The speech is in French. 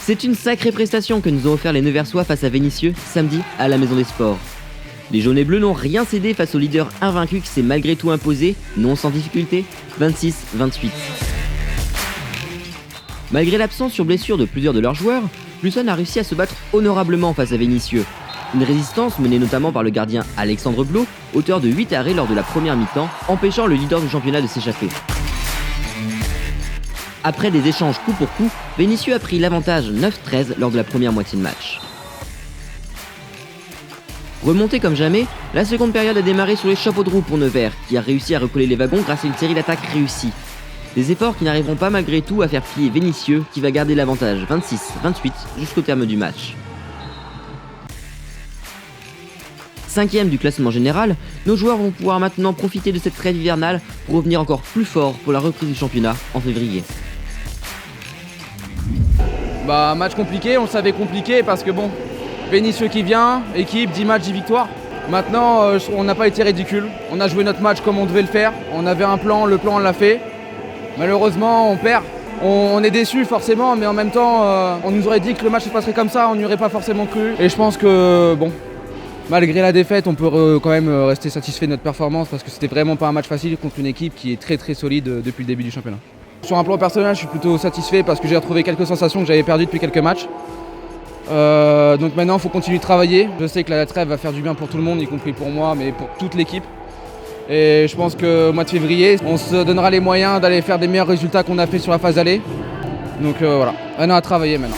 C'est une sacrée prestation que nous ont offert les Neversois face à Vénissieux samedi à la Maison des Sports. Les jaunes et bleus n'ont rien cédé face au leader invaincu qui s'est malgré tout imposé, non sans difficulté, 26-28. Malgré l'absence sur blessure de plusieurs de leurs joueurs, Plusson a réussi à se battre honorablement face à Vénissieux. Une résistance menée notamment par le gardien Alexandre Blot, auteur de 8 arrêts lors de la première mi-temps, empêchant le leader du championnat de s'échapper. Après des échanges coup pour coup, Vénissieux a pris l'avantage 9-13 lors de la première moitié de match. Remonté comme jamais, la seconde période a démarré sur les chapeaux de roue pour Nevers, qui a réussi à recoller les wagons grâce à une série d'attaques réussies. Des efforts qui n'arriveront pas malgré tout à faire plier Vénissieux, qui va garder l'avantage 26-28 jusqu'au terme du match. 5e du classement général, nos joueurs vont pouvoir maintenant profiter de cette trêve hivernale pour revenir encore plus fort pour la reprise du championnat en février. Match compliqué, on le savait compliqué parce que bon, Vénissieux qui vient, équipe, 10 matchs, 10 victoires. Maintenant, on n'a pas été ridicule. On a joué notre match comme on devait le faire. On avait un plan, le plan on l'a fait. Malheureusement, on perd. On est déçus forcément, mais en même temps, on nous aurait dit que le match se passerait comme ça, on n'y aurait pas forcément cru. Et je pense que, bon, malgré la défaite, on peut quand même rester satisfait de notre performance parce que c'était vraiment pas un match facile contre une équipe qui est très très solide depuis le début du championnat. Sur un plan personnel, je suis plutôt satisfait parce que j'ai retrouvé quelques sensations que j'avais perdues depuis quelques matchs. Donc maintenant, il faut continuer de travailler. Je sais que la trêve va faire du bien pour tout le monde, y compris pour moi, mais pour toute l'équipe. Et je pense qu'au mois de février, on se donnera les moyens d'aller faire des meilleurs résultats qu'on a fait sur la phase aller. Donc voilà, maintenant à travailler maintenant.